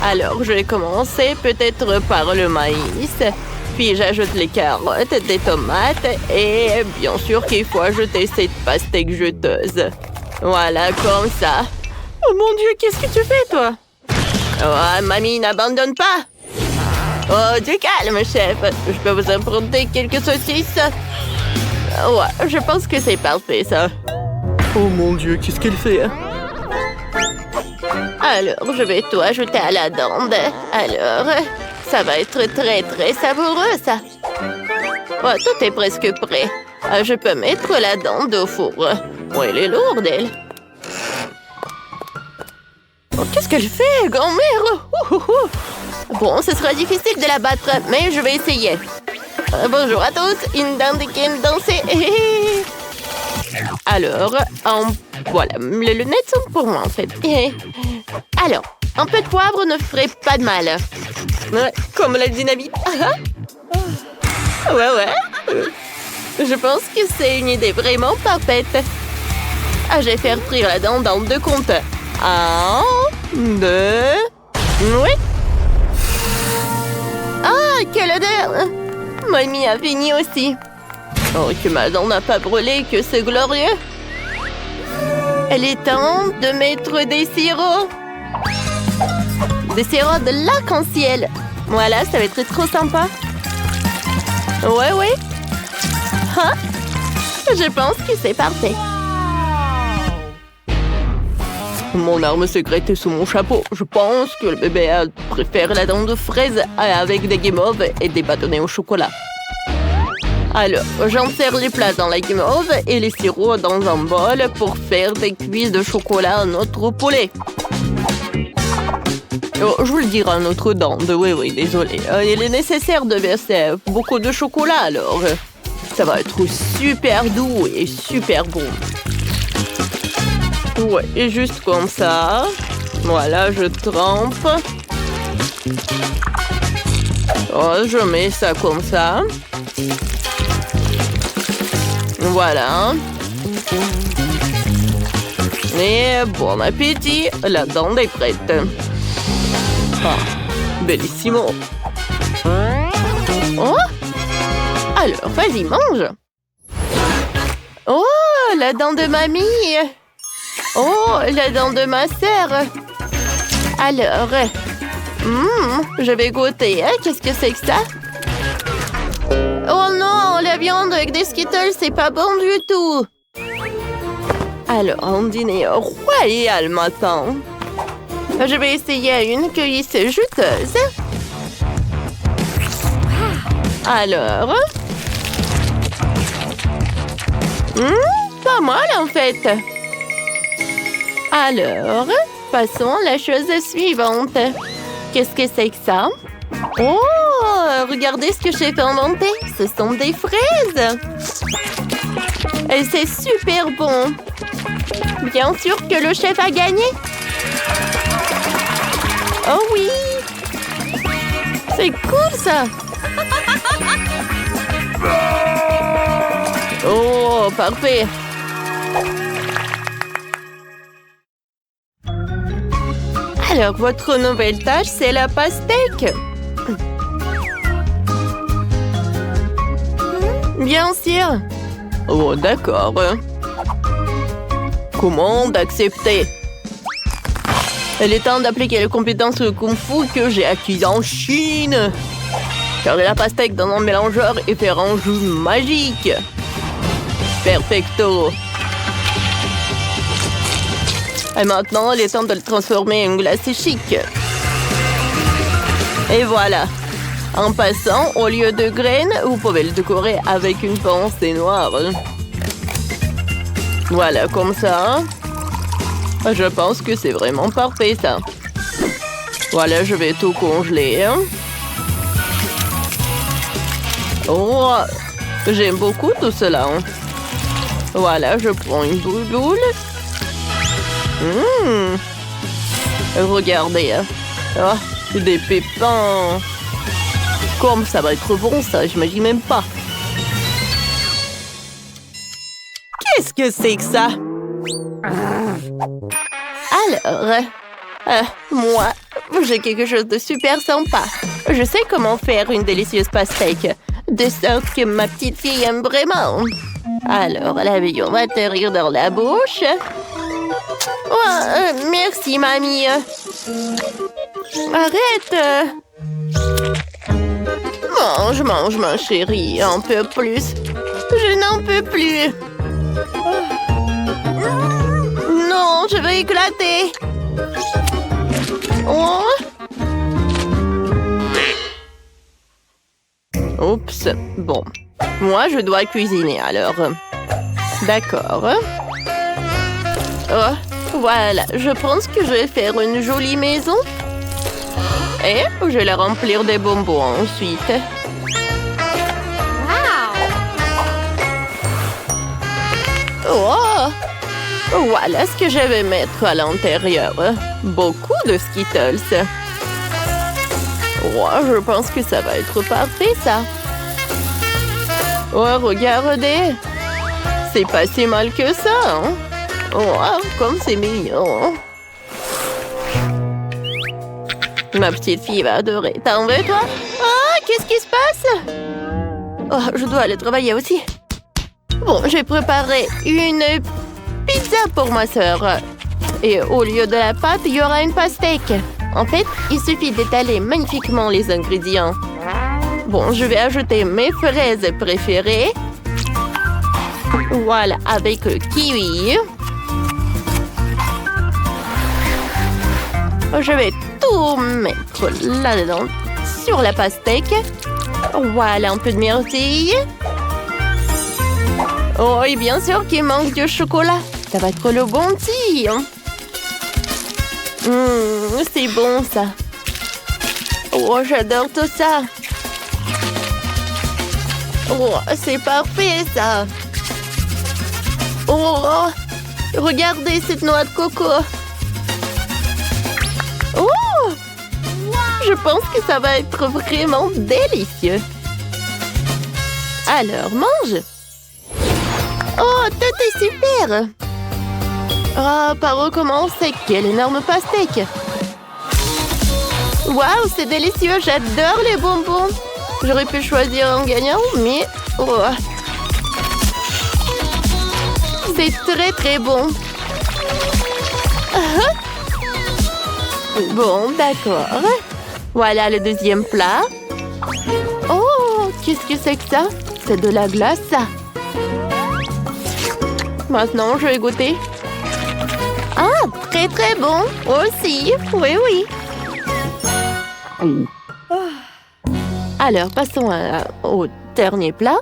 [SPEAKER 2] Alors, je vais commencer peut-être par le maïs. Puis j'ajoute les carottes, des tomates et bien sûr qu'il faut ajouter cette pastèque juteuse. Voilà, comme ça. Oh mon Dieu, qu'est-ce que tu fais, toi? Oh, mamie, n'abandonne pas. Oh, du calme, chef. Je peux vous emprunter quelques saucisses? Ouais, je pense que c'est parfait, ça. Oh mon Dieu, qu'est-ce qu'elle fait? Alors, je vais tout ajouter à la dinde. Alors, ça va être très, très savoureux, ça. Oh, tout est presque prêt. Je peux mettre la dinde au four. Oh, elle est lourde, elle. Oh, qu'est-ce qu'elle fait, grand-mère? Bon, ce sera difficile de la battre, mais je vais essayer. Bonjour à tous, une dinde qui aime danser. Alors, voilà, les lunettes sont pour moi, en fait. Alors, un peu de poivre ne ferait pas de mal. Ouais, comme la dynamite. Ouais. Je pense que c'est une idée vraiment parfaite. Je vais faire frire la dinde dans 2 comptes. 1, 2... Oui. Ah, quelle odeur! Mamie a fini aussi. Oh, que ma dent n'a pas brûlé, que c'est glorieux. Elle est temps de mettre des sirops. Des sirops de l'arc-en-ciel. Voilà, ça va être trop sympa. Ouais. Hein? Je pense que c'est parfait. Mon arme secrète est sous mon chapeau. Je pense que le bébé préfère la dinde de fraise avec des guimauves et des bâtonnets au chocolat. Alors, j'insère les plats dans la guimauve et les sirops dans un bol pour faire des cuisses de chocolat à notre poulet. Oh, je vous le dirai à notre dinde. Oui, désolé. Il est nécessaire de verser beaucoup de chocolat, alors. Ça va être super doux et super bon. Ouais, et juste comme ça. Voilà, je trempe. Oh, je mets ça comme ça. Voilà. Et bon appétit, la dinde est prête. Ah, bellissimo. Oh! Alors, vas-y, mange. Oh, la dinde de mamie. Oh, la dinde de ma sœur. Alors, je vais goûter. Hein? Qu'est-ce que c'est que ça? Oh non, la viande avec des Skittles, c'est pas bon du tout. Alors, un dîner royal matin. Je vais essayer une cueillisse juteuse. Alors... pas mal en fait. Alors, passons à la chose suivante. Qu'est-ce que c'est que ça? Oh, regardez ce que j'ai fait inventer. Ce sont des fraises. Et c'est super bon. Bien sûr que le chef a gagné. Oh oui. C'est cool ça. Oh, parfait. Alors, votre nouvelle tâche, c'est la pastèque. Bien sûr. Oh, d'accord. Commande acceptée. Il est temps d'appliquer les compétences de Kung Fu que j'ai acquises en Chine. Faire de la pastèque dans un mélangeur et faire un jus magique. Perfecto. Et maintenant, il est temps de le transformer en glacé chic. Et voilà. En passant, au lieu de graines, vous pouvez le décorer avec une pensée noire. Voilà, comme ça. Je pense que c'est vraiment parfait, ça. Voilà, je vais tout congeler. Oh, j'aime beaucoup tout cela. Voilà, je prends une boule. Regardez. Oh, des pépins. Comme ça va être bon, ça, j'imagine même pas. Qu'est-ce que c'est que ça? Alors, moi, j'ai quelque chose de super sympa. Je sais comment faire une délicieuse pastèque, de sorte que ma petite fille aime vraiment. Alors, l'avion va atterrir dans la bouche. Oh, merci, mamie. Arrête. Mange, ma chérie, un peu plus. Je n'en peux plus. Non, je vais éclater. Oh. Oups, bon. Moi, je dois cuisiner, alors. D'accord. Oh, voilà, je pense que je vais faire une jolie maison. Et je vais la remplir de bonbons ensuite. Oh! Voilà ce que je vais mettre à l'intérieur. Beaucoup de Skittles. Oh, je pense que ça va être parfait, ça. Oh, regardez. C'est pas si mal que ça, hein? Oh, comme c'est mignon. Ma petite fille va adorer. T'en veux, toi? Ah, qu'est-ce qui se passe? Oh, je dois aller travailler aussi. Bon, j'ai préparé une pizza pour ma sœur. Et au lieu de la pâte, il y aura une pastèque. En fait, il suffit d'étaler magnifiquement les ingrédients. Bon, je vais ajouter mes fraises préférées. Voilà, avec kiwi. Je vais tout mettre là-dedans, sur la pastèque. Voilà, un peu de myrtille. Oh, et bien sûr qu'il manque du chocolat. Ça va être le bon tir. C'est bon, ça. Oh, j'adore tout ça. Oh, c'est parfait, ça. Oh, regardez cette noix de coco. Oh, je pense que ça va être vraiment délicieux. Alors, mange. Oh, tout est super. Ah, par recommencer, quelle énorme pastèque. Waouh, c'est délicieux, j'adore les bonbons. J'aurais pu choisir un gagnant, mais... Oh. C'est très très bon. Bon, d'accord. Voilà le deuxième plat. Oh, qu'est-ce que c'est que ça? C'est de la glace, ça. Maintenant, je vais goûter. Ah, très très bon aussi. Oui, oui. Alors, passons au dernier plat.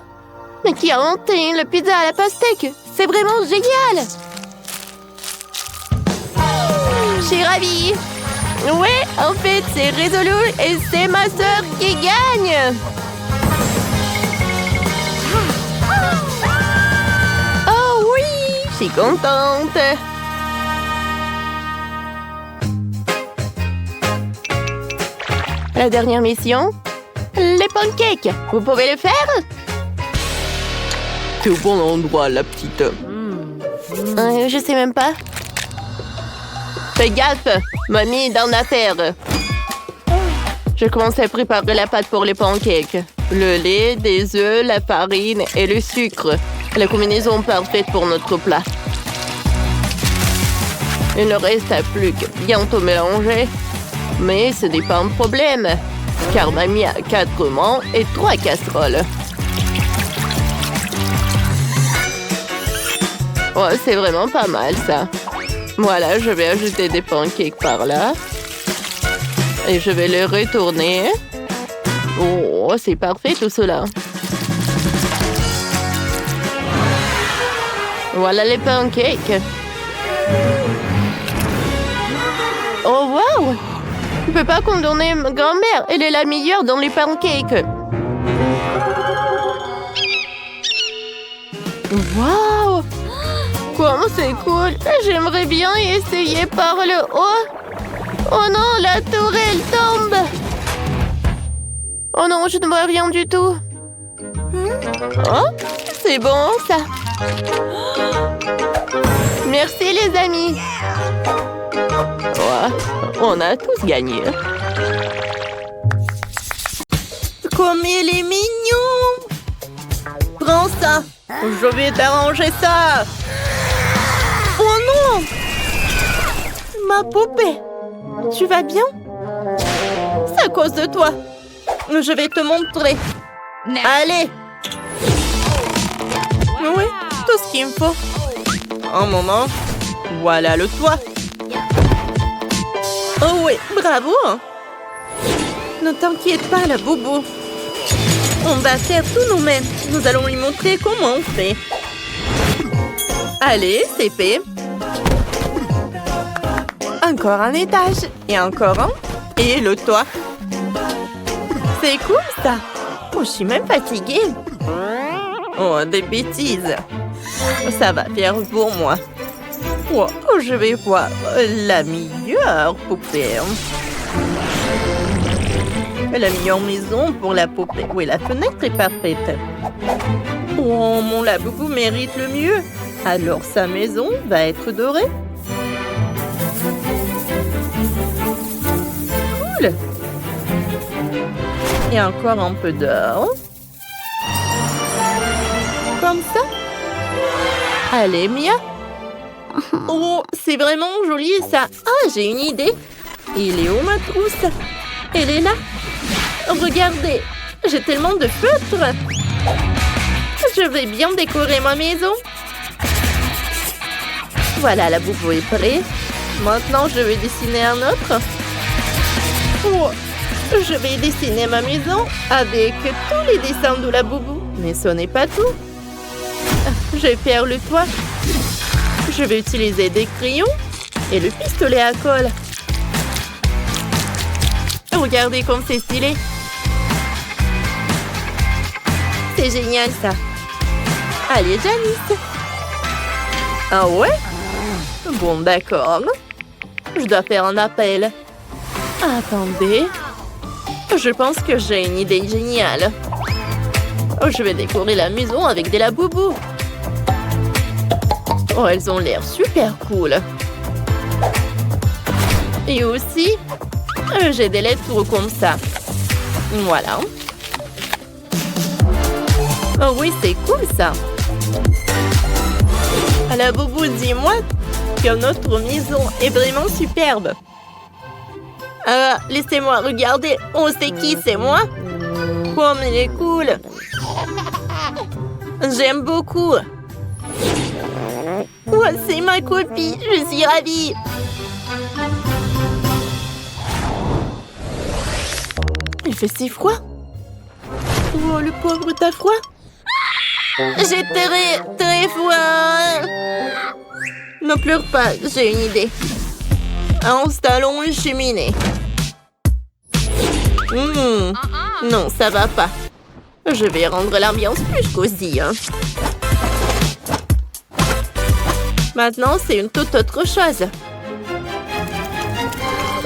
[SPEAKER 2] Mais qui a inventé le pizza à la pastèque? C'est vraiment génial! Je suis ravie! Ouais, en fait, c'est résolu et c'est ma sœur qui gagne! Oh oui! Je suis contente! La dernière mission? Les pancakes! Vous pouvez le faire?
[SPEAKER 4] T'es au bon endroit, la petite.
[SPEAKER 2] Je sais même pas. Fais gaffe, mamie est dans l'affaire. Je commence à préparer la pâte pour les pancakes. Le lait, des œufs, la farine et le sucre. La combinaison parfaite pour notre plat. Il ne reste plus que bientôt mélanger. Mais ce n'est pas un problème, car mamie a 4 mains et 3 casseroles. Oh, c'est vraiment pas mal, ça. Voilà, je vais ajouter des pancakes par là. Et je vais les retourner. Oh, c'est parfait tout cela. Voilà les pancakes. Oh, wow! Je peux pas condamner ma grand-mère. Elle est la meilleure dans les pancakes. Wow! Comment c'est cool! J'aimerais bien y essayer par le haut. Oh non, la tour, elle tombe! Oh non, je ne vois rien du tout. Oh, c'est bon, ça. Merci, les amis. Oh, on a tous gagné.
[SPEAKER 1] Comme il est mignon! Prends ça! Je vais t'arranger ça! Oh non! Ma poupée! Tu vas bien? C'est à cause de toi! Je vais te montrer! Allez! Oui, tout ce qu'il me faut! Un moment! Voilà le toit! Oh oui, bravo! Ne t'inquiète pas, la boubou! On va faire tout nous-mêmes. Nous allons lui montrer comment on fait. Allez, c'est fait. Encore un étage. Et encore un. Et le toit. C'est cool, ça. Oh, je suis même fatiguée. Oh, des bêtises. Ça va faire pour moi. Oh, je vais voir la meilleure poupée. La meilleure maison pour la poupée. Oui, la fenêtre est parfaite. Oh, mon laboubou mérite le mieux. Alors sa maison va être dorée. Cool. Et encore un peu d'or. Comme ça. Allez, Mia. Oh, c'est vraiment joli ça. Ah, j'ai une idée. Il est où ma trousse? Elle est là. Regardez, j'ai tellement de feutres. Je vais bien décorer ma maison. Voilà, la boubou est prête. Maintenant, je vais dessiner un autre. Oh, je vais dessiner ma maison avec tous les dessins de la boubou. Mais ce n'est pas tout. Je vais faire le toit. Je vais utiliser des crayons et le pistolet à colle. Regardez comme c'est stylé. C'est génial, ça. Allez, Janice. Ah ouais? Bon, d'accord. Je dois faire un appel. Attendez. Je pense que j'ai une idée géniale. Je vais décorer la maison avec des laboubous. Oh, elles ont l'air super cool. Et aussi, j'ai des lettres comme ça. Voilà. Oh oui, c'est cool ça. La boubou, dis-moi que notre maison est vraiment superbe. Laissez-moi regarder. Oh, c'est qui? C'est moi? Comme il est cool. J'aime beaucoup. Oh, c'est ma copine. Je suis ravie. Il fait si froid. Oh, le pauvre, t'as froid? J'ai très froid. Ne pleure pas, j'ai une idée. Installons une cheminée. Non, ça va pas. Je vais rendre l'ambiance plus cosy. Maintenant, c'est une toute autre chose.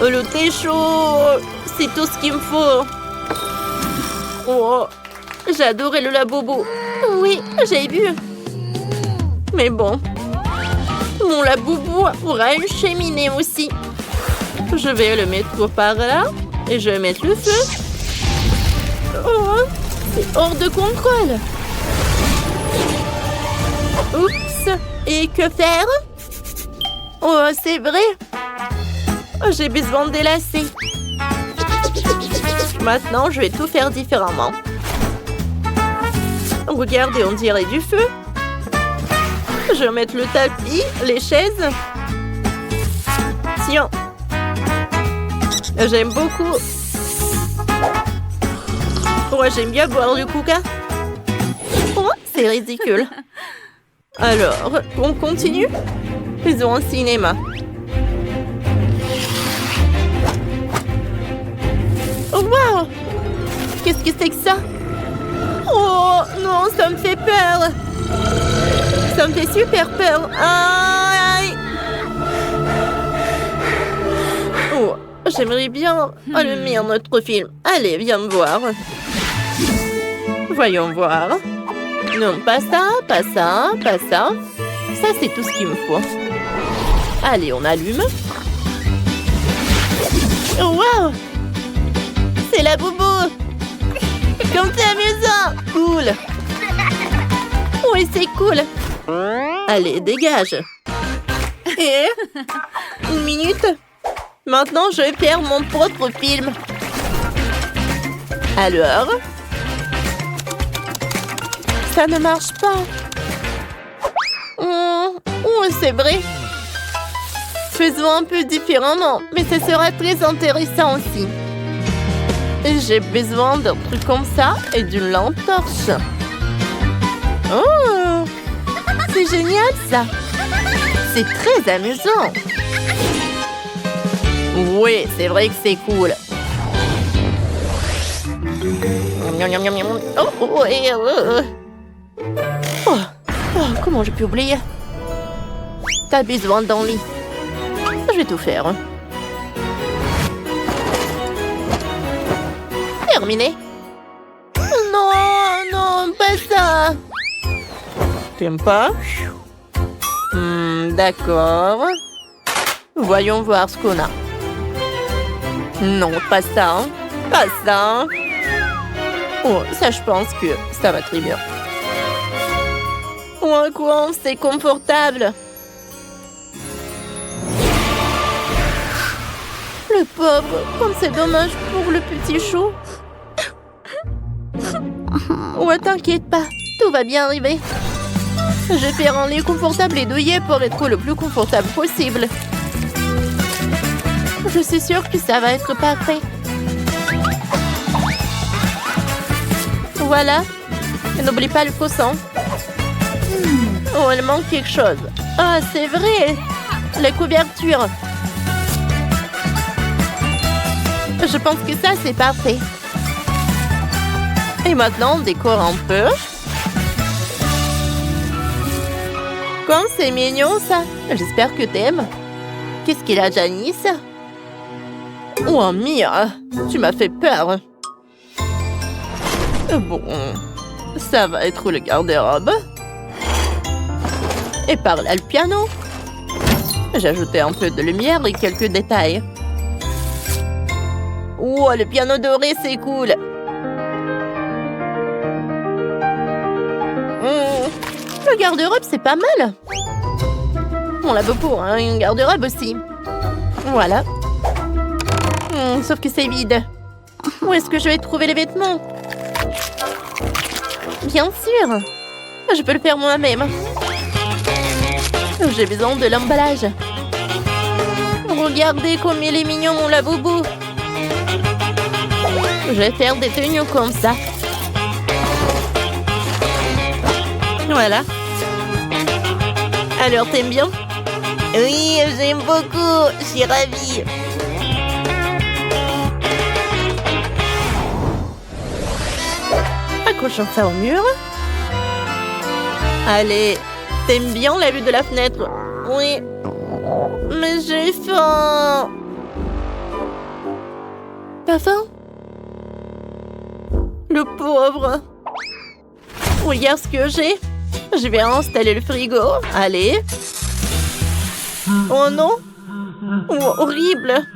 [SPEAKER 1] Le thé chaud, c'est tout ce qu'il me faut. Oh, j'adorais le laboubou. Oui, j'ai vu. Mais bon, mon laboubou aura une cheminée aussi. Je vais le mettre par là et je vais mettre le feu. Oh, c'est hors de contrôle. Oups, et que faire?
[SPEAKER 2] Oh, c'est vrai. J'ai besoin de délacer. Maintenant, je vais tout faire différemment. Regardez, on dirait du feu. Je vais mettre le tapis, les chaises. Tiens. J'aime beaucoup. Ouais, j'aime bien boire du coca. Oh, c'est ridicule. Alors, on continue? Faisons un cinéma. Oh, wow! Qu'est-ce que c'est que ça? Oh, non, ça me fait peur. Ça me fait super peur. Aïe! Oh, j'aimerais bien allumer un autre film. Allez, viens me voir. Voyons voir. Non, pas ça, pas ça, pas ça. Ça, c'est tout ce qu'il me faut. Allez, on allume. Oh, wow! C'est la boubou! Comme c'est amusant! Cool! Oui, c'est cool! Allez, dégage! Et... une minute! Maintenant, je vais faire mon propre film. Alors... ça ne marche pas. Oh, c'est vrai. Faisons un peu différemment, mais ce sera très intéressant aussi. J'ai besoin d'un truc comme ça et d'une lampe torche. Oh, c'est génial ça. C'est très amusant. Oui, c'est vrai que c'est cool. Oh, comment j'ai pu oublier? T'as besoin d'un lit. Je vais tout faire. Terminé. Non, non, pas ça. T'aimes pas? D'accord. Voyons voir ce qu'on a. Non, pas ça. Pas ça. Oh, ça, je pense que ça va très bien. Oh, quoi, c'est confortable. Le pauvre, comme c'est dommage pour le petit chou. Ouais, t'inquiète pas, tout va bien arriver. Je vais faire un lit confortable et douillet pour être le plus confortable possible. Je suis sûre que ça va être parfait. Voilà. Et n'oublie pas le coussin. Oh, il manque quelque chose. Ah, c'est vrai. La couverture. Je pense que ça, c'est parfait. Et maintenant, on décore un peu. Comme c'est mignon, ça. J'espère que t'aimes. Qu'est-ce qu'il a, Janice? Oh, Mia, tu m'as fait peur. Bon, ça va être le garde-robe. Et par là, le piano. J'ai ajouté un peu de lumière et quelques détails. Oh, le piano doré, c'est cool. Le garde-robe, c'est pas mal. On l'a beaucoup, hein, une garde-robe aussi. Voilà. Sauf que c'est vide. Où est-ce que je vais trouver les vêtements? Bien sûr. Je peux le faire moi-même. J'ai besoin de l'emballage. Regardez comme il est mignon, mon laboubou. Je vais faire des tenues comme ça. Voilà. Alors, t'aimes bien? Oui, j'aime beaucoup. Je suis ravie. Accrochons ça au mur. Allez, t'aimes bien la vue de la fenêtre? Oui. Mais j'ai faim. T'as faim? Le pauvre. Regarde ce que j'ai. Je vais installer le frigo. Allez. Oh non. Oh, horrible.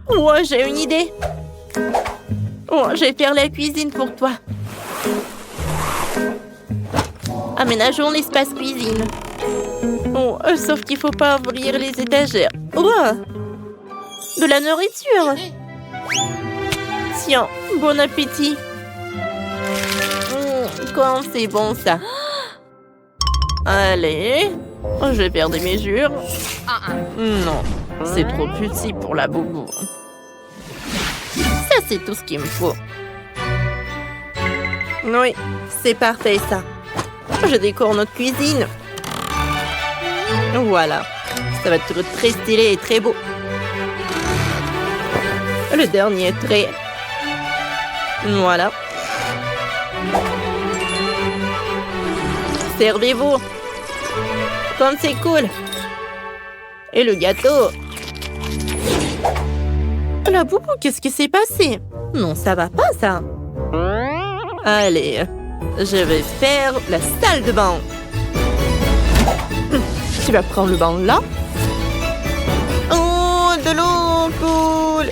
[SPEAKER 2] Oh, j'ai une idée. Oh, je vais faire la cuisine pour toi. Aménageons l'espace cuisine. Oh, sauf qu'il faut pas ouvrir les étagères. Oh, de la nourriture. Tiens, bon appétit. Quand c'est bon ça. Allez, je vais perdre mes mesures. Non, c'est trop petit pour la boubou. Ça, c'est tout ce qu'il me faut. Oui, c'est parfait ça. Je décore notre cuisine. Voilà, ça va être très stylé et très beau. Le dernier trait. Voilà. Servez-vous. Comme c'est cool. Et le gâteau. La boubou, qu'est-ce qui s'est passé? Non, ça va pas, ça. Allez, je vais faire la salle de bain. Tu vas prendre le bain là. Oh, de l'eau cool.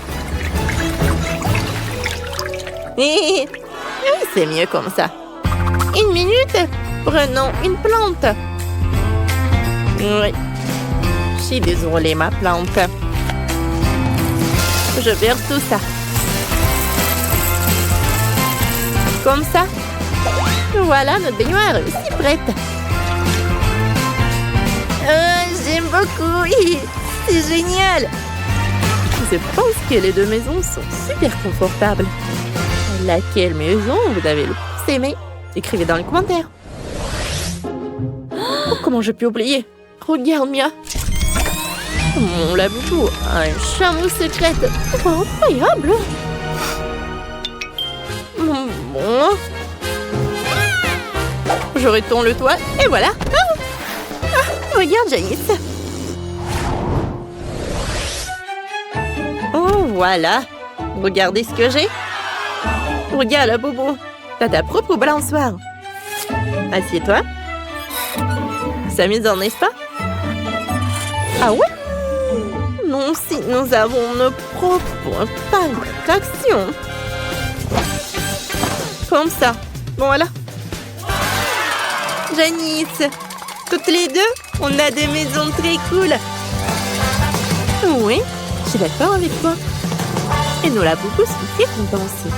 [SPEAKER 2] C'est mieux comme ça. Une minute. Prenons une plante. Oui. Je suis désolée, ma plante. Je verse tout ça. Comme ça. Voilà, notre baignoire est aussi prête. J'aime beaucoup. C'est génial. Je pense que les deux maisons sont super confortables. Laquelle maison vous avez le plus aimé? Écrivez dans les commentaires. Oh, comment je peux oublier? Regarde, Mia. Mon laboubou a une chambre secrète. Oh, incroyable. Bon. Je retourne le toit et voilà. Regarde, Janice. Oh, voilà. Regardez ce que j'ai. Regarde, la bobo. T'as ta propre balançoire. Assieds-toi. C'est amusant, n'est-ce pas? Ah ouais? Non, si nous avons nos propres attractions. Comme ça. Bon, voilà. Janice, toutes les deux, on a des maisons très cool. Oui, je suis d'accord avec toi. Et nous, la boubou, sont très contents aussi.